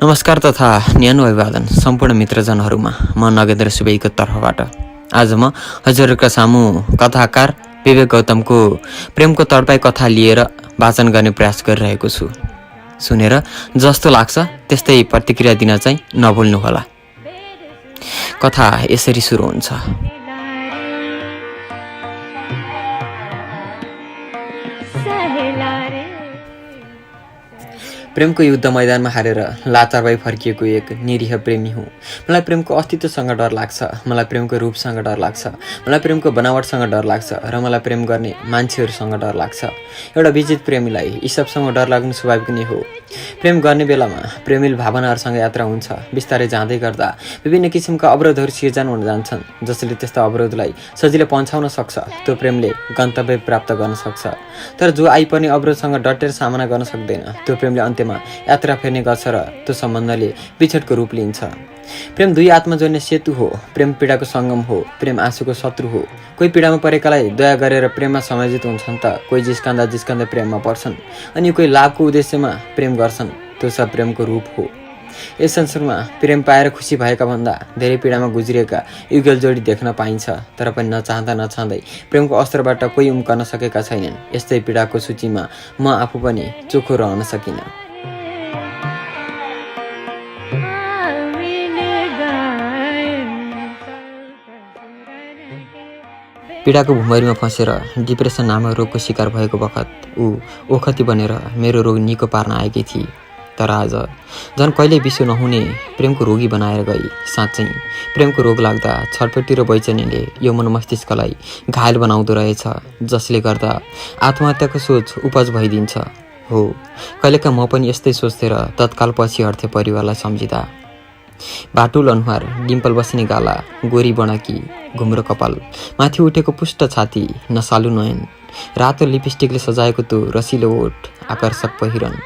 नमस्कार तथा न्यानो अभिवादन सम्पूर्ण मित्रजनहरूमा म नगेन्द्र सुवेईको तर्फबाट आज म हजुरहरूका सामु कथाकार विवेक गौतमको प्रेमको तडपाई कथा लिएर वाचन गर्ने प्रयास गरिरहेको छु। सुनेर जस्तो लाग्छ त्यस्तै प्रतिक्रिया दिन चाहिँ नभुल्नुहोला। कथा यसरी सुरु हुन्छ। प्रेमको युद्ध मैदानमा हारेर लाचार भई फर्किएको एक निरीह प्रेमी हुँ। मलाई प्रेमको अस्तित्वसँग डर लाग्छ, मलाई प्रेमको रूपसँग डर लाग्छ, मलाई प्रेमको बनावटसँग डर लाग्छ र मलाई प्रेम गर्ने मान्छेहरूसँग डर लाग्छ। एउटा विजित प्रेमीलाई यी सबसँग डर लाग्नु स्वाभाविक नै हो। प्रेम गर्ने बेलामा प्रेमिल भावनाहरूसँग यात्रा हुन्छ। बिस्तारै जाँदै गर्दा विभिन्न किसिमका अवरोधहरू सिर्जना हुन जान्छन्, जसले त्यस्ता अवरोधलाई सजिलै पन्छाउन सक्छ। त्यो प्रेमले गन्तव्य प्राप्त गर्न सक्छ, तर जो आइपर्ने अवरोधसँग डटेर सामना गर्न सक्दैन त्यो प्रेमले अन्त्यमा यात्रा फेर्ने गर्छ र त्यो सम्बन्धले बिछोडको रूप लिन्छ। प्रेम दुई आत्मा जोड्ने सेतु हो। प्रेम पीडाको सङ्गम हो। प्रेम आँसुको शत्रु हो। कोही पीडामा परेकालाई दया गरेर प्रेममा समाजित हुन्छन् त कोही जिस्कान्दा प्रेममा पर्छन् अनि कोही लाभको उद्देश्यमा प्रेम गर्छन्। त्यो सब प्रेमको रूप हो। यस संसारमा प्रेम पाएर खुसी भएका भन्दा धेरै पीडामा गुज्रिएका युगल जोडी देख्न पाइन्छ, तर पनि नचाहँदै प्रेमको अस्त्रबाट कोही उम्कन सकेका छैनन्। यस्तै पीडाको सूचीमा म आफू पनि चोखो रहन सकिनँ। पीडाको भुमरीमा फँसेर डिप्रेसन नामक रोगको शिकार भएको बखत ऊ ओखती बनेर मेरो रोग निको पार्न आएकी थिए। तर आज झन् कहिल्यै विश्व नहुने प्रेमको रोगी बनाएर गई। साँच्चै प्रेमको रोग लाग्दा छटपट्टि र बैचनीले यो मन मस्तिष्कलाई घायल बनाउँदो रहेछ, जसले गर्दा आत्महत्याको सोच उपज भइदिन्छ। हो, कहिलेका म पनि यस्तै सोच्थेँ र तत्काल पछि हट्थेँ परिवारलाई सम्झिँदा। बाटुल अनुहार, डिम्पल बस्ने गाला, गोरी बणाकी, घुम्रो कपाल, माथि उठेको पुष्ट छाती, नसालु नयन, रातो लिपस्टिकले सजाएको त्यो रसिलो ओठ, आकर्षक पहिरन,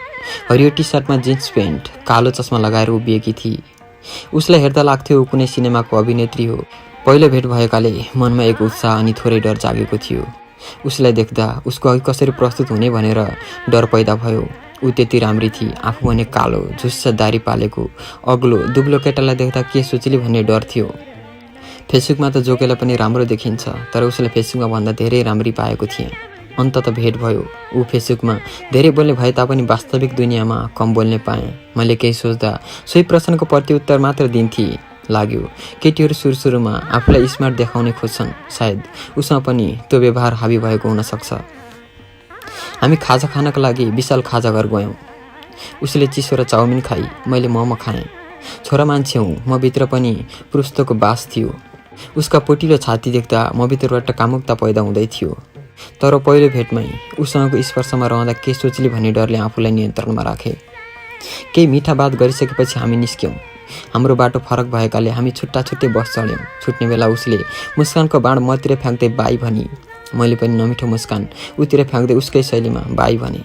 हरियो टी सर्टमा जिन्स पेन्ट, कालो चस्मा लगाएर उभिएकी थिए। उसलाई हेर्दा लाग्थ्यो ऊ कुनै सिनेमाको अभिनेत्री हो। पहिलो भेट भएकाले मनमा एक उत्साह अनि थोरै डर जागेको थियो। उसलाई देख्दा उसको अघि कसरी प्रस्तुत हुने भनेर डर पैदा भयो। ऊ त्यति राम्री थिए, आफू भने कालो झुस्स दारी पालेको अग्लो दुब्लो केटालाई देख्दा के सोचेली भन्ने डर थियो। फेसबुकमा त जोकेलाई पनि राम्रो देखिन्छ, तर उसलाई फेसबुकमा भन्दा धेरै राम्री पाएको थिएँ। अन्तत भेट भयो। ऊ फेसबुकमा धेरै बोल्ने भए तापनि वास्तविक दुनियाँमा कम बोल्ने पाएँ। मैले केही सोच्दा सोही प्रश्नको प्रत्युत्तर मात्र दिन्थे। लाग्यो केटीहरू सुरुमा आफूलाई स्मार्ट देखाउने खोज्छन्। सायद उसमा पनि त्यो व्यवहार हावी भएको हुनसक्छ। हामी खाजा खानको लागि विशाल खाजा घर गयौँ। उसले चिसो र चाउमिन खाई, मैले मोमो खाएँ। छोरा मान्छे हुँ, म भित्र पनि पुरुषत्वको बास थियो। उसका पोटिलो छाती देख्दा म भित्रबाट कामुकता पैदा हुँदै थियो। तर पहिलो भेटमै उसँगको स्पर्शमा रहँदा के सोचली भन्ने डरले आफूलाई नियन्त्रणमा राखेँ। केही मिठा बात गरिसकेपछि हामी निस्क्यौँ। हाम्रो बाटो फरक भएकाले हामी छुट्टा छुट्टै बस चढ्यौँ। छुट्ने बेला उसले मुस्कानको बाण मतिर फ्याँक्दै बाई भनी। मैले पनि नमिठो मुस्कान उतिर फ्याँक्दै उसकै शैलीमा बाई भने।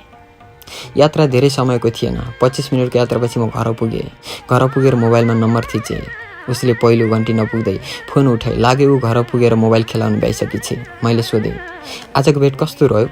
यात्रा धेरै समयको थिएन। 25 मिनटको यात्रापछि म घर पुगेँ। घर पुगेर मोबाइलमा नम्बर थिचेँ। उसले पहिलो घन्टी नपुग्दै फोन उठाइ। लागे ऊ घर पुगेर मोबाइल खेलाउनु भइसकेछ। मैले सोधेँ, आजको भेट कस्तो रह्यो?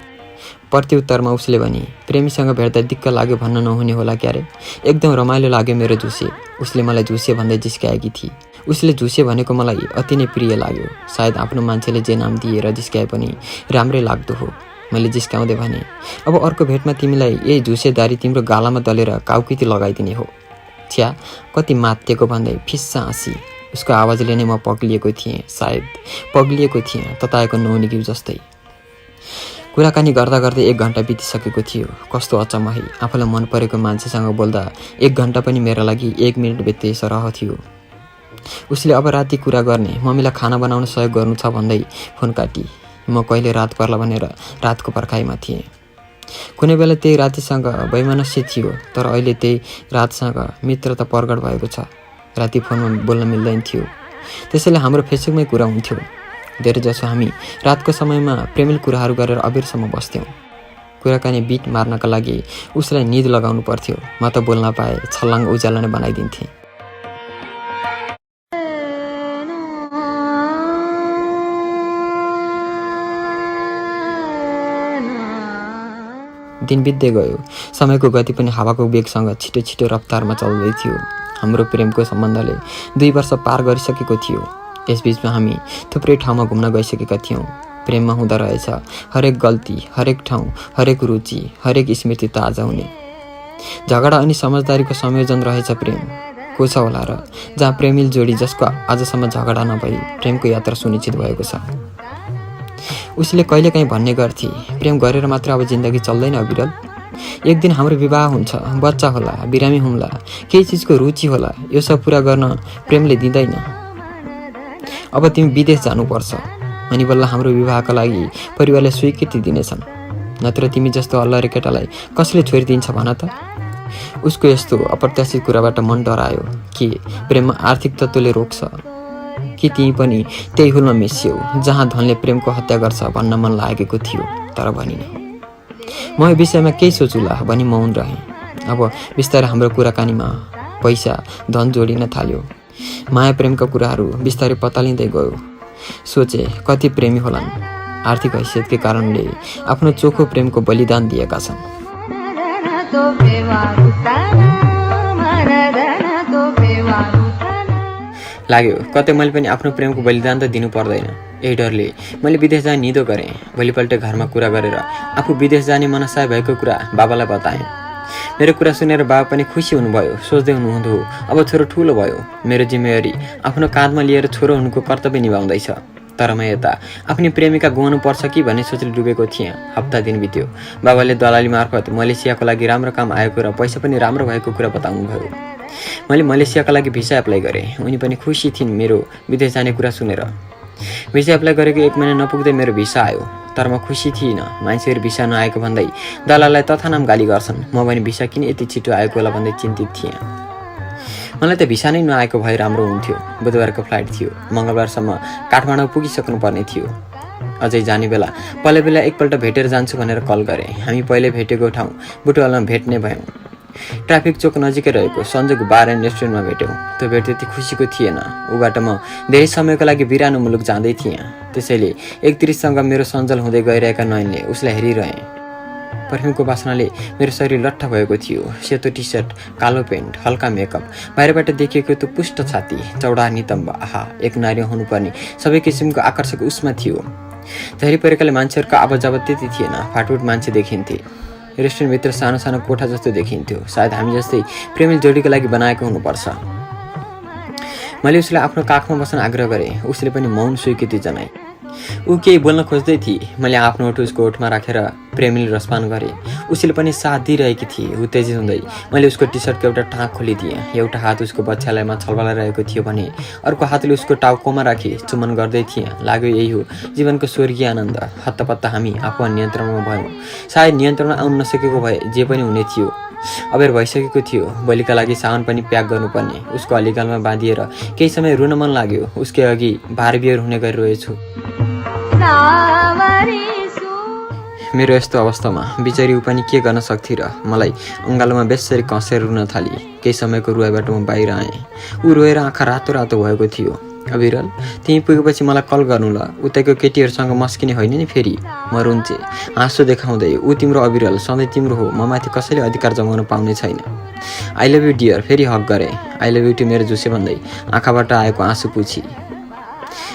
प्रत्युत्तरमा उसले भने, प्रेमीसँग भेट्दा दिक्क लाग्यो भन्न नहुने होला क्यारे, एकदम रमाइलो लाग्यो मेरो झुसे। उसले मलाई झुसे भन्दै जिस्काएकी थिए। उसले झुसे भनेको मलाई अति नै प्रिय लाग्यो। सायद आफ्नो मान्छेले जे नाम दिएर जिस्काए पनि राम्रै लाग्दो हो। मैले जिस्काउँदै भने, अब अर्को भेटमा तिमीलाई यही झुसेदारी तिम्रो गालामा दलेर काउकिती लगाइदिने हो। छ्या, कति मात्तेको भन्दै फिस्सा हाँसी। उसको आवाजले नै म पग्लिएको थिएँ। सायद पग्लिएको थिएँ, तताएको नहुने घिउ जस्तै। कुराकानी गर्दा गर्दै 1 घन्टा बितिसकेको थियो। कस्तो अचम्म है, आफूलाई मन परेको मान्छेसँग बोल्दा 1 घन्टा पनि मेरो लागि 1 मिनट बित्दै सरह थियो। उसले अब राति कुरा गर्ने, मम्मीलाई खाना बनाउन सहयोग गर्नु छ भन्दै फोन काटी। म कहिले रात पर्ला भनेर रातको पर्खाइमा थिएँ। कुनै बेला त्यही रातिसँग वैमनस्य थियो, तर अहिले त्यही रातसँग मित्रता प्रकट भएको छ। राति फोनमा बोल्न मिल्दैन थियो, त्यसैले हाम्रो फेसबुकमै कुरा हुन्थ्यो। धेरैजसो हामी रातको समयमा प्रेमिल कुराहरू गरेर अबेरसम्म बस्थ्यौँ। कुराकानी बिट मार्नका लागि उसलाई निद लगाउनु पर्थ्यो। म त बोल्न पाए छल्लाङ उज्यालो नै बनाइदिन्थेँ। दिन बित्दै गयो। समयको गति पनि हावाको वेगसँग छिटो छिटो रफ्तारमा चल्दै थियो। हाम्रो प्रेमको सम्बन्धले 2 वर्ष पार गरिसकेको थियो। यसबीचमा हामी थुप्रै ठाउँमा घुम्न गइसकेका थियौँ। प्रेममा हुँदो रहेछ हरेक गल्ती, हरेक ठाउँ, हरेक रुचि, हरेक स्मृति ताजा हुने। झगडा अनि समझदारीको संयोजन रहेछ प्रेम। को छ होला र जहाँ प्रेमिल जोडी जसको आजसम्म झगडा नभई प्रेमको यात्रा सुनिश्चित भएको छ। उसले कहिलेकाहीँ भन्ने गर्थे, प्रेम गरेर मात्र अब जिन्दगी चल्दैन अविरल। एक दिन हाम्रो विवाह हुन्छ, बच्चा होला, बिरामी हुम्ला, केही चिजको रुचि होला, यो सब पुरा गर्न प्रेमले दिँदैन। अब तिमी विदेश जानुपर्छ अनि बल्ल हाम्रो विवाहका लागि परिवारले स्वीकृति दिनेछन्। नत्र तिमी जस्तो अल्लरे केटालाई कसले छोडिदिन्छ भन त। उसको यस्तो अप्रत्याशित कुराबाट मन डरायो कि प्रेममा आर्थिक तत्त्वले रोक्छ कि तिमी पनि त्यही हुलमा मिसियौ जहाँ धनले प्रेमको हत्या गर्छ भन्न मन लागेको थियो, तर भनिन। म यो विषयमा केही सोचुला भनी मौन रहेँ। अब बिस्तारै हाम्रो कुराकानीमा पैसा धन जोडिन थाल्यो। माया प्रेमका कुराहरू बिस्तारै पतालिँदै गयो। सोचे कति प्रेमी होलान् आर्थिक हैसियतकै कारणले आफ्नो चोखो प्रेमको बलिदान दिएका छन्। लाग्यो कतै मैले पनि आफ्नो प्रेमको बलिदान त दिनु पर्दैन। यही डरले मैले विदेश जाने निदो गरेँ। भोलिपल्ट घरमा कुरा गरेर आफू विदेश जाने मनसाय भएको कुरा बाबालाई बताएँ। मेरो कुरा सुनेर बाबा पनि खुसी हुनुभयो। सोच्दै हुनुहुन्थ्यो अब छोरो ठुलो भयो, मेरो जिम्मेवारी आफ्नो काँधमा लिएर छोरो हुनुको कर्तव्य निभाउँदैछ। तर म यता आफ्नै प्रेमिका गुमाउनु पर्छ कि भन्ने सोचले डुबेको थिएँ। हप्ता दिन बित्यो। बाबाले दलाली मार्फत मलेसियाको लागि राम्रो काम आएको र पैसा पनि राम्रो भएको कुरा बताउनु भयो। मैले मलेसियाका लागि भिसा एप्लाई गरेँ। उनी पनि खुसी थिइन् मेरो विदेश जाने कुरा सुनेर। भिसा एप्लाई गरेको 1 महिना नपुग्दै मेरो भिसा आयो। तर म खुसी थिइनँ। मान्छेहरू भिसा नआएको भन्दै दलाललाई तथानाम गाली गर्छन्। म पनि भिसा किन यति छिटो आएको होला भन्दै चिन्तित थिएँ। मलाई त भिसा नै नआएको भए राम्रो हुन्थ्यो। बुधबारको फ्लाइट थियो। मङ्गलबारसम्म काठमाडौँ पुगिसक्नु पर्ने थियो। अझै जाने बेला पहिला एकपल्ट भेटेर जान्छु भनेर कल गरेँ। हामी पहिले भेटेको ठाउँ बुटवलमा भेट्ने भयौँ। ट्राफिक चोक नजिकै रहेको सन्जोग बार एन्ड रेस्टुरेन्टमा भेट्यौँ। त्यो भेट त्यति खुसीको थिएन। ऊबाट म धेरै समयको लागि बिरानो मुलुक जाँदै थिएँ। त्यसैले एकतिरसँग मेरो सन्जल हुँदै गइरहेका नयनले उसलाई हेरिरहेँ। पर्फ्युमको बासनाले मेरो शरीर लट्ठ भएको थियो। सेतो टी सर्ट, कालो पेन्ट, हल्का मेकअप, बाहिरबाट देखिएको त्यो पुष्ट छाती, चौडा नितम्ब, आहा एक नारी हुनुपर्ने सबै किसिमको आकर्षक उसमा थियो। झरी परेकाले मान्छेहरूको आवजावत त्यति थिएन। फाटफुट मान्छे देखिन्थे। रेस्टुरेन्टभित्र सानो सानो कोठा जस्तो देखिन्थ्यो। सायद हामी जस्तै प्रेमी जोडीको लागि बनाएको हुनुपर्छ। मैले उसलाई आफ्नो काखमा बस्न आग्रह गरेँ। उसले पनि मौन स्वीकृति जनाए। ऊ केही बोल्न खोज्दै थिए। मैले आफ्नो ओठ उसको ओठमा राखेर प्रेमीले रसपान गरेँ। उसले पनि साथ दिइरहेकी थिए। उत्तेजित हुँदै मैले उसको टी सर्टको एउटा टाँक खोलिदिएँ। एउटा हात उसको बच्छालैमा छलबलाइरहेको थियो भने अर्को हातले उसको टाउकोमा राखी चुम्बन गर्दै थिएँ। लाग्यो यही हो जीवनको स्वर्गीय आनन्द। हत्तपत्त हामी आफू नियन्त्रणमा भयौँ। सायद नियन्त्रणमा आउन नसकेको भए जे पनि हुने थियो। अबेर भइसकेको थियो। भोलिका लागि सामान पनि प्याक गर्नुपर्ने। उसको अलिगालमा बाँधिएर केही समय रुन मन लाग्यो। उसकै अघि बारबियर हुने गरिरहेछु। मेरो यस्तो अवस्थामा बिचारी ऊ पनि के गर्न सक्थे र। मलाई अङ्गालोमा बेसरी कसेर रुन थाली। केही समयको रुवाइबाट म बाहिर आएँ। ऊ रोएर आँखा रातो रातो भएको थियो। अविरल तिमी पुगेपछि मलाई कल गर्नु ल। उतैको केटीहरूसँग मस्किने होइन नि फेरि। म रुन्चे हाँसो देखाउँदै। ऊ तिम्रो अविरल सधैँ तिम्रो हो। म माथि कसैले अधिकार जमाउन पाउने छैन। आई लभ यु डियर फेरि हक गरेँ। आई लभ यु टु मेरो जुसे भन्दै आँखाबाट आएको आँसु पुछी।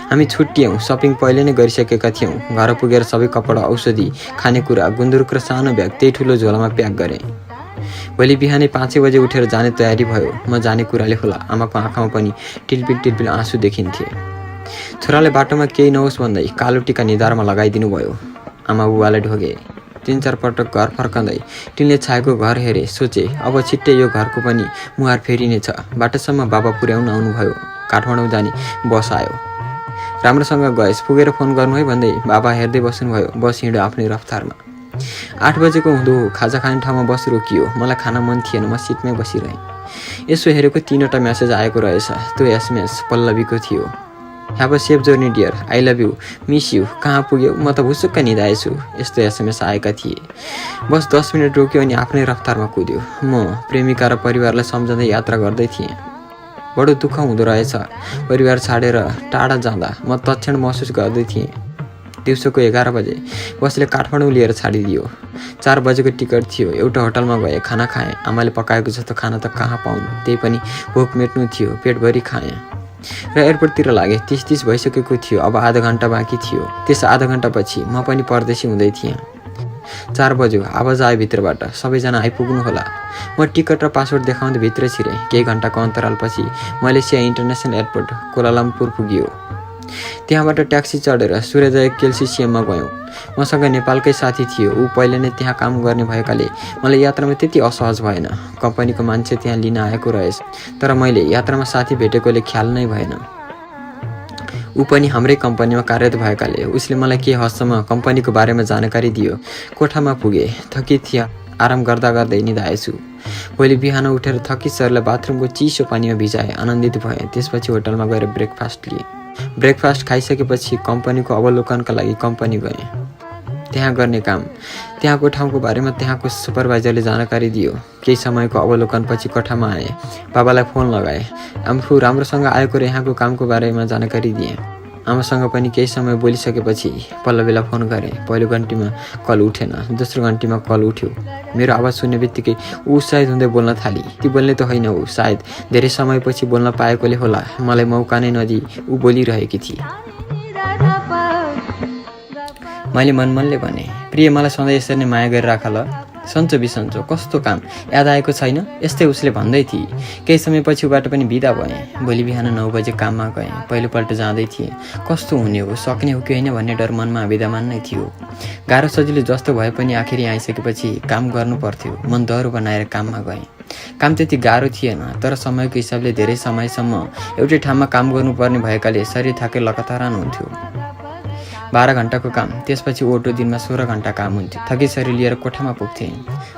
हामी छुट्टियौँ। सपिङ पहिले नै गरिसकेका थियौँ। घर पुगेर सबै कपडा, औषधि, खानेकुरा, गुन्द्रुक र सानो ब्याग त्यही ठुलो झोलामा प्याक गरेँ। भोलि बिहानै 5 बजे उठेर जाने तयारी भयो। म जाने कुराले होला आमाको आँखामा पनि टिलपिल टिलपिल आँसु देखिन्थे। छोराले बाटोमा केही नहोस् भन्दै कालो टिका निधारमा लगाइदिनु भयो। आमा बुवालाई ढोगे। 3-4 पटक घर फर्कँदै टिनले छाएको घर हेरे। सोचे अब छिट्टै यो घरको पनि मुहार फेरिनेछ। बाटोसम्म बाबा पुर्याउन आउनुभयो। काठमाडौँ जाने बस आयो। राम्रोसँग गएस्, पुगेर फोन गर्नु है भन्दै बाबा हेर्दै बस्नुभयो। बस हिँड्यो आफ्नै रफ्तारमा। 8 बजेको हुँदो खाजा खाने ठाउँमा बस रोकियो। मलाई खान मन थिएन। म सिटमै बसिरहेँ। यसो हेरेको 3वटा म्यासेज आएको रहेछ। त्यो एसएमएस पल्लवीको थियो। Have a safe journey dear, I love you, miss you, कहाँ पुग्यो, म त भुसुक्क निदाएछु। यस्तो एसएमएस आएका थिए। बस 10 मिनट रोक्यो अनि आफ्नै रफ्तारमा कुद्यो। म प्रेमिका र परिवारलाई सम्झँदै यात्रा गर्दै थिएँ। बडो दुःख हुँदो रहेछ। परिवार छाडेर टाढा जाँदा म तत्क्षण महसुस गर्दै थिएँ दिउँसोको 11 बजे बसले काठमाडौँ लिएर छाडिदियो। 4 बजेको टिकट थियो। एउटा होटलमा गएँ, खाना खाएँ। आमाले पकाएको जस्तो खाना त कहाँ पाउनु, त्यही पनि भोक मेट्नु थियो। पेटभरि खाएँ र एयरपोर्टतिर लागेँ। 30 भइसकेको थियो। अब आधा घन्टा बाँकी थियो। त्यस आधा घन्टापछि म पनि परदेशी हुँदै थिएँ। 4 बज्यो। आवाज आयो भित्रबाट, सबैजना आइपुग्नु होला। म टिकट र पासपोर्ट देखाउँदै भित्र छिरेँ। केही घन्टाको अन्तरालपछि मलेसिया इन्टरनेसनल एयरपोर्ट कोलालम्पुर पुग्यो। त्यहाँबाट ट्याक्सी चढेर सूर्योदय केल्सिसियममा गयौँ। मसँग नेपालकै साथी थियो। ऊ पहिले नै त्यहाँ काम गर्ने भएकाले मलाई यात्रामा त्यति असहज भएन। कम्पनीको मान्छे त्यहाँ लिन आएको रहेछ, तर मैले यात्रामा साथी भेटेकोले ख्याल नै भएन। ऊ पनि हाम्रै कम्पनीमा कार्यरत भएकाले उसले मलाई केही हदसम्म कम्पनीको बारेमा जानकारी दियो। कोठामा पुगे, थकित थिए। आराम गर्दा गर्दै निधाएछु। भोलि बिहान उठेर थकित शरीरलाई बाथरुमको चिसो पानीमा भिजाएँ। आनन्दित भएँ। त्यसपछि होटलमा गएर ब्रेकफास्ट लिएँ। ब्रेकफास्ट खाइसकेपछि कम्पनीको अवलोकनका लागि कम्पनी गएँ। त्यहाँ गर्ने काम, त्यहाँको ठाउँको बारेमा त्यहाँको सुपरभाइजरले जानकारी दियो। केही समयको अवलोकनपछि कोठामा आएँ। बाबालाई फोन लगाएँ। आफू राम्रोसँग आएको र यहाँको कामको बारेमा जानकारी दिएँ। आमासँग पनि केही समय बोलिसकेपछि पल्लवीलाई फोन गरेँ। पहिलो घन्टीमा कल उठेन, दोस्रो घन्टीमा कल उठ्यो। मेरो आवाज सुन्ने बित्तिकै ऊ उत्साहित हुँदै बोल्न थाली। ती बोल्ने त होइन ऊ, सायद धेरै समयपछि बोल्न पाएकोले होला, मलाई मौका नै नदिई ऊ बोलिरहेकी थिए। मैले मनले भने, प्रिय, मलाई सधैँ यसरी नै माया गरिराख ल। सन्चो बिसन्चो कस्तो काम, याद आएको छैन? यस्तै उसले भन्दै थिए। केही समयपछि उबाट पनि बिदा भएँ। भोलि बिहान 9 बजे काममा गएँ। पहिलोपल्ट जाँदै थिएँ। कस्तो हुने हो, सक्ने हो कि होइन भन्ने डर मनमा विद्यमान नै थियो। गाह्रो सजिलो जस्तो भए पनि आखिर आइसकेपछि काम गर्नु पर्थ्यो। मन डर बनाएर काममा गएँ। काम त्यति गाह्रो थिएन, तर समयको हिसाबले धेरै समयसम्म एउटै ठाउँमा काम गर्नुपर्ने भएकाले शरीर थाकेर लकतारान हुन्थ्यो। 12 घन्टाको काम, त्यसपछि ओटो दिनमा 16 घन्टा काम हुन्थ्यो। थकित शरीर लिएर कोठामा पुग्थेँ।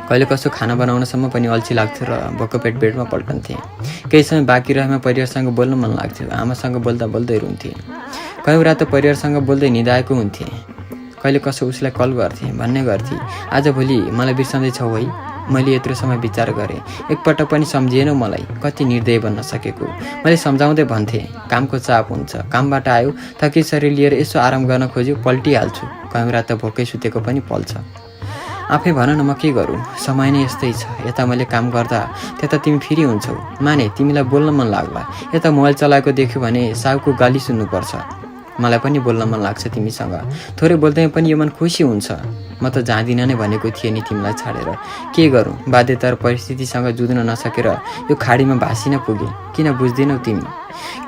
कहिले कसो खाना बनाउनसम्म पनि अल्छी लाग्थ्यो र भोको पेट बेडमा पल्टन्थेँ। केही समय बाँकी रहेमा परिवारसँग बोल्न मन लाग्थ्यो। आमासँग बोल्दा बोल्दै रुन्थेँ। कयौँ रात परिवारसँग बोल्दै निधाएको हुन्थेँ। कहिले कसो उसलाई कल गर्थेँ, भन्ने गर्थेँ, आजभोलि मलाई बिर्सँदैछौ है? मैले यत्रो समय विचार गरेँ। एकपटक पनि सम्झिएनौ मलाई, कति निर्दय बन्न सकेको। मैले सम्झाउँदै भन्थेँ, कामको चाप हुन्छ। कामबाट आयो, थकित शरीर लिएर यसो आराम गर्न खोज्यो, पल्टिहाल्छु। कयौँ रात भोकै सुतेको पनि पल्छ। आफै भन न, म के गरौँ? समय नै यस्तै छ। यता मैले काम गर्दा त्यता तिमी फेरि हुन्छौ। माने तिमीलाई बोल्न मन लाग्ला, यता मोबाइल चलाएको देख्यो भने साउको गाली सुन्नुपर्छ। मलाई पनि बोल्न मन लाग्छ तिमीसँग। थोरै बोल्दै पनि यो मन खुसी हुन्छ। म त जाँदिन नै भनेको थिएँ नि तिमीलाई छाडेर। के गरौँ, बाध्यता र परिस्थितिसँग जुझ्न नसकेर यो खाडीमा भासिन पुगे। किन बुझ्दैनौ तिमी?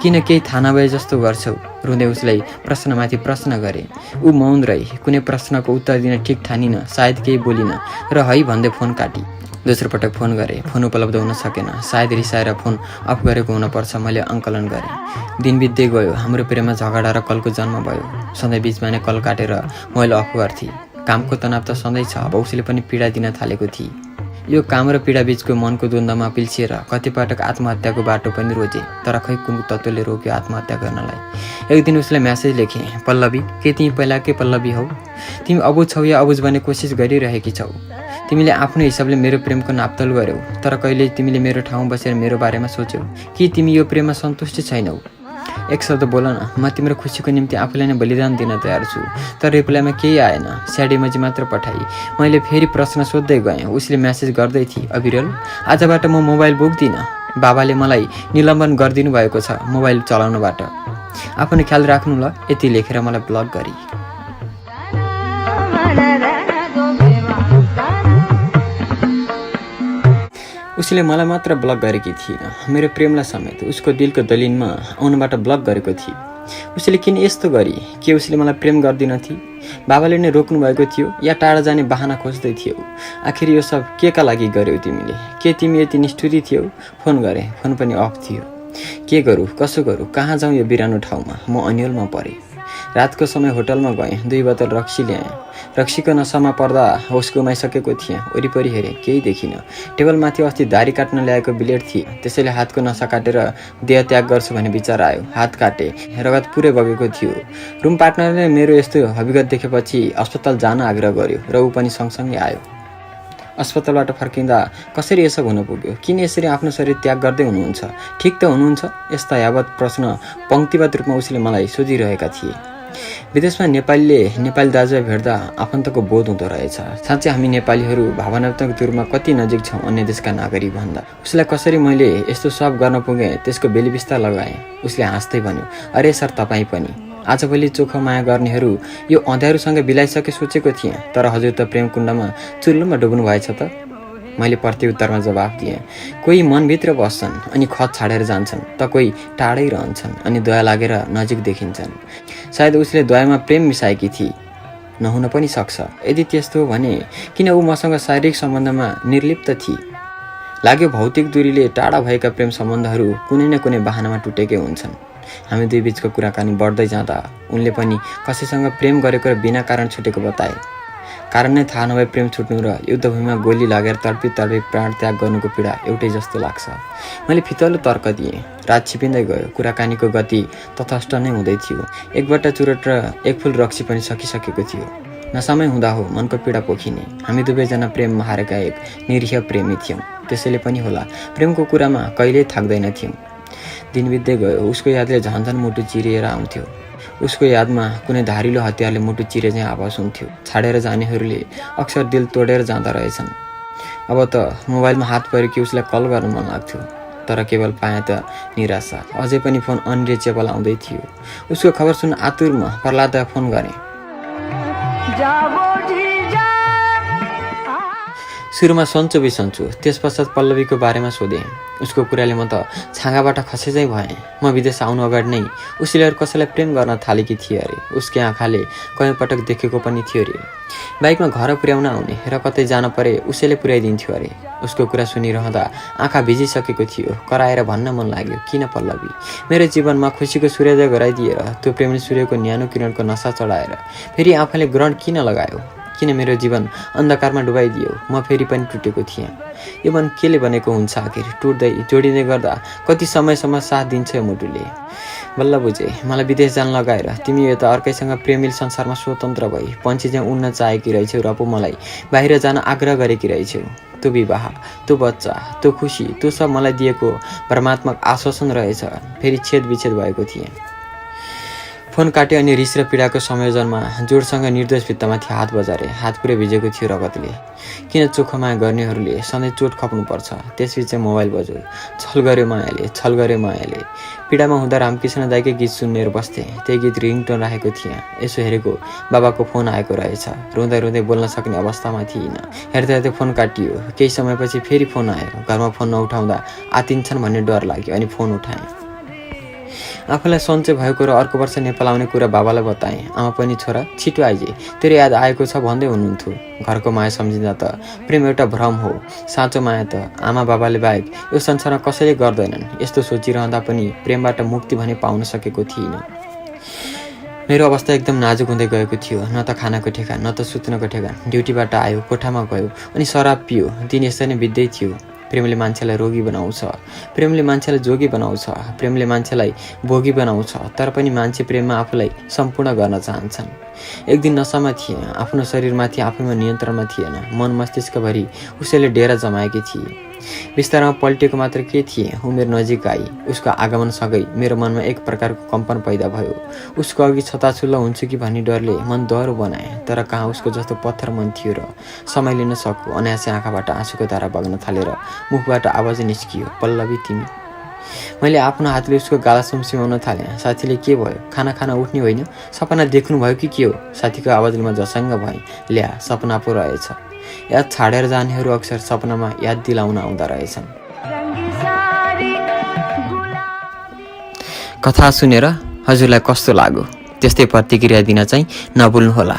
किन केही थाहा नभए जस्तो गर्छौ? रुँदै उसलाई प्रश्नमाथि प्रश्न गरे। ऊ मौन रही। कुनै प्रश्नको उत्तर दिन ठिक ठानिन। सायद केही बोलिन र है भन्दै फोन काटी। दोस्रो पटक फोन गरेँ। फोन उपलब्ध हुन सकेन। सायद रिसाएर फोन अफ गरेको हुनपर्छ, मैले अङ्कलन गरेँ। दिन बित्दै गयो। हाम्रो प्रेममा झगडा र कलको जन्म भयो। सधैँ बिचमा नै कल काटेर मैले अफ गर्थेँ। कामको तनाव त सधैँ छ। अब उसले पनि पीडा दिन थालेको थिए। यो काम र पीडा बीचको मनको द्वन्द्वमा पिल्सिएर कतिपटक आत्महत्याको बाटो पनि रोजे, तर खै कुन तत्त्वले रोक्यो आत्महत्या गर्नलाई। एक दिन उसलाई म्यासेज लेखेँ, पल्लवी, के तिमी पहिलाकै पल्लवी हौ? तिमी अबुझ छौ या अबुझ बन्ने कोसिस गरिरहेकी छौ। तिमीले आफ्नो हिसाबले मेरो प्रेमको नाप्तोल गर्यौ, तर कहिले तिमीले मेरो ठाउँमा बसेर मेरो बारेमा सोच्यौ कि तिमी यो प्रेममा सन्तुष्ट छैनौ? एक शब्द बोल न, म तिम्रो खुसीको निम्ति आफूलाई नै बलिदान दिन तयार छु। तर रिप्लाईमा केही आएन। स्याड इमोजी मात्र पठाई। मैले फेरि प्रश्न सोध्दै गएँ। उसले म्यासेज गर्दै थिए, अविरल, आजबाट म मोबाइल बोक्दिनँ। बाबाले मलाई निलम्बन गरिदिनु भएको छ मोबाइल चलाउनबाट। आफ्नो ख्याल राख्नु ल। यति लेखेर मलाई ब्लक गरी। उसले मलाई मात्र ब्लक गरेकी थिएन, मेरो प्रेमलाई समेत उसको दिलको दलिनमा आउनबाट ब्लक गरेको थिए। उसले किन यस्तो गरी? के उसले मलाई प्रेम गर्दिनथी? बाबाले नै रोक्नु भएको थियो या टाढा जाने बहाना खोज्दै थियौ? आखिर यो सब के का लागि गर्यौ तिमीले? के तिमी यति निष्ठुरी थियौ? फोन गरेँ, फोन पनि अफ थियो। के गरौँ, कसो गरौँ, कहाँ जाउँ यो बिरानो ठाउँमा? म अन्यलमा परेँ। रातको समय होटलमा गएँ। 2 बोतल रक्सी ल्याएँ। रक्सीको नसामा पर्दा होस गुमाइसकेको थिएँ। वरिपरि हेरेँ, केही देखिनँ। टेबलमाथि अस्ति दारी काट्न ल्याएको ब्लेड थिए। त्यसैले हातको नसा काटेर देह त्याग गर्छु भन्ने विचार आयो। हात काटेँ। रगत पुरै बगेको थियो। रुम पार्टनरले मेरो यस्तो हविगत देखेपछि अस्पताल जान आग्रह गर्यो र ऊ पनि सँगसँगै आयो। अस्पतालबाट फर्किँदा कसरी यसो हुन पुग्यो? किन यसरी आफ्नो शरीर त्याग गर्दै हुनुहुन्छ? ठिक त हुनुहुन्छ? यस्ता यावत प्रश्न पङ्क्तिबद्ध रूपमा उसले मलाई सोधिरहेका थिए। विदेशमा नेपालीले नेपाली दाजुभाइ भेट्दा आफन्तको बोध हुँदो रहेछ। साँच्चै हामी नेपालीहरू भावनात्मक रूपमा कति नजिक छौँ अन्य देशका नागरिक भन्दा। उसलाई कसरी मैले यस्तो सब गर्न पुगेँ त्यसको बेलिबिस्ता लगाएँ। उसले हाँस्दै भन्यो, अरे सर तपाईँ पनि आजभोलि चोखो माया गर्नेहरू यो अँध्यारोसँग बिलाइसके सोचेको थिएँ, तर हजुर त प्रेम कुण्डमा चुल्लोमा डुब्नु भएछ त। मैले प्रत्युत्तरमा जवाफ दिएँ, कोही मनभित्र बस्छन् अनि खत छाडेर जान्छन् त कोही टाढै रहन्छन् अनि दया लागेर नजिक देखिन्छन्। सायद उसले दयामा प्रेम मिसाएकी थिए, नहुन पनि सक्छ। यदि त्यस्तो हो भने किन ऊ मसँग शारीरिक सम्बन्धमा निर्लिप्त थिए? लाग्यो भौतिक दूरीले टाढा भएका प्रेम सम्बन्धहरू कुनै न कुनै बहानामा टुटेकै हुन्छन्। हामी दुई बीचको कुराकानी बढ्दै जाँदा उनले पनि कसैसँग प्रेम गरेको र बिना कारण छुटेको बताए। कारण नै थाहा नभए प्रेम छुट्नु र युद्धभूमिमा गोली लागेर तडपी तडपी प्राण त्याग गर्नुको पीडा एउटै जस्तो लाग्छ। मैले फितलो तर्क दिएँ। रात छिपिँदै गयो, कुराकानीको गति तटस्थ नै हुँदै थियो। एक बट्टा चुरोट र एक फुल रक्सी पनि सकिसकेको थियो। नसामै हुँदा हो मनको पीडा पोखिने। हामी दुवैजना प्रेममा हारेका एक निरीह प्रेमी थियौँ। त्यसैले पनि होला प्रेमको कुरामा कहिल्यै थाक्दैन थियौँ। दिन बित्दै गयो, उसको यादले झन्झन मुटु चिरिएर आउँथ्यो। उसको यादमा कुनै धारिलो हतियारले मुटु चिरे चाहिँ आवाज हुन्थ्यो। छाडेर जानेहरूले अक्सर दिल तोडेर जाँदा रहेछन्। अब त मोबाइलमा हात पऱ्यो कि उसलाई कल गर्न मन लाग्थ्यो, तर केवल पाएँ त निराशा। अझै पनि फोन अनरिचेबल आउँदै थियो। उसको खबर सुन्न आतुरमा प्रहलादलाई फोन गरेँ। सुरुमा सन्चो बिसन्चो, त्यस पश्चात पल्लवीको बारेमा सोधेँ। उसको कुराले म त छाँगाबाट खसेजै भएँ। म विदेश आउनु अगाडि नै उसले अरू कसैलाई प्रेम गर्न थालेकी थिए अरे। उसकै आँखाले कयौँ पटक देखेको पनि थियो अरे। बाइकमा घर पुर्याउन आउने र कतै जान परे उसैले पुर्याइदिन्थ्यो अरे। उसको कुरा सुनिरहँदा आँखा भिजिसकेको थियो। कराएर भन्न मन लाग्यो, किन पल्लवी मेरो जीवनमा खुसीको सूर्योदय गराइदिएर त्यो प्रेमले सूर्यको न्यानो किरणको नसा चढाएर फेरि आफूले ग्रहण किन लगायो? किन मेरो जीवन अन्धकारमा डुबाइदियो? म फेरि पनि टुटेको थिएँ। यो मन केले बनेको हुन्छ आखिर? टुट्दै जोडिँदै गर्दा कति समयसम्म साथ दिन्छ यो मुटुले? बल्ल बुझे, मलाई विदेश जान लगाएर तिमी यो त अर्कैसँग प्रेमिल संसारमा स्वतन्त्र भई पन्छी चाहिँ उड्न चाहेकी रहेछौ र पो मलाई बाहिर जान आग्रह गरेकी रहेछौ। त्यो विवाह, त्यो बच्चा, त्यो खुसी, त्यो सब मलाई दिएको परमात्मक आश्वासन रहेछ। फेरि छेद विच्छेद भएको थिएँ। फोन काट्यो अनि रिस र पीडाको संयोजनमा जोडसँग निर्दोष भित्तामाथि हात बजारे। हात पुरै भिजेको थियो रगतले। किन चोखो माया गर्नेहरूले सधैँ चोट खप्नुपर्छ? त्यसपछि चाहिँ मोबाइल बज्यो। छल गर्यो मायाले, छल गर्यो मायाले। पीडामा हुँदा रामकृष्ण दाईकै गीत सुनेर बस्थेँ। त्यही गीत रिङटोन राखेको थिएँ। यसो हेरेको बाबाको फोन आएको रहेछ। रुँदै रुँदै बोल्न सक्ने अवस्थामा थिइनँ। हेर्दै हेर्दै फोन काटियो। केही समयपछि फेरि फोन आयो। घरमा फोन नउठाउँदा आतिन्छन् भन्ने डर लाग्यो अनि फोन उठाएँ। आफूलाई सन्चै भएको र अर्को वर्ष नेपाल आउने कुरा बाबालाई बताएँ। आमा पनि छोरा छिटो आइजे, तेरो याद आएको छ भन्दै हुनुहुन्थ्यो। घरको माया सम्झिँदा त प्रेम एउटा भ्रम हो, साँचो माया त आमा बाबाले बाहेक यो संसारमा कसैले गर्दैनन्। यस्तो सोचिरहँदा पनि प्रेमबाट मुक्ति भने पाउन सकेको थिइनँ। मेरो अवस्था एकदम नाजुक हुँदै गएको थियो। न त खानाको ठेगान, न त सुत्नको ठेगान। ड्युटीबाट आयो, कोठामा गयो अनि शराब पियो। दिन यसरी नै बित्दै थियो। प्रेमले मान्छेलाई रोगी बनाउँछ, प्रेमले मान्छेलाई जोगी बनाउँछ, प्रेमले मान्छेलाई भोगी बनाउँछ। तर पनि मान्छे प्रेममा आफूलाई सम्पूर्ण गर्न चाहन्छन्। एक दिन नसामा थिएँ। आफ्नो शरीरमाथि आफैमा नियन्त्रणमा थिएन। मन मस्तिष्कभरि उसैले डेरा जमाएकी थिए। बिस्तारमा पल्टेको मात्र के थिए। उमेर नजिक आई। उसको आगमनसँगै मेरो मनमा एक प्रकारको कम्पन पैदा भयो। उसको अघि छताछुल्लो हुन्छु कि भन्ने डरले मन दह्रो बनाए। तर कहाँ उसको जस्तो पत्थर मन थियो र समय लिन सक्यो। अनायासै आँखाबाट आँसुको धारा बग्न थालेर मुखबाट आवाज निस्कियो, पल्लवी तिमी। मैले आफ्नो हातले उसको गाला सुमसुमाउन थालेँ। साथीले के भयो? खाना खाना उठ्ने होइन? सपना देख्नुभयो कि के हो? साथीको आवाजले म झसङ्ग भएँ। ल्या, सपना पो रहेछ। याद छाडेर जानेहरू अक्सर सपनामा याद दिलाउन आउँदा रहेछन्। कथा सुनेर हजुरलाई कस्तो लाग्यो? त्यस्तै प्रतिक्रिया दिन चाहिँ नभुल्नुहोला।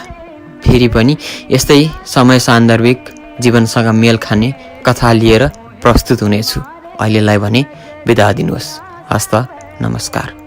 फेरि पनि यस्तै समय सान्दर्भिक जीवनसँग मेल खाने कथा लिएर प्रस्तुत हुनेछु। अहिलेलाई भने बिदा दिनुहोस्। हस्त, नमस्कार।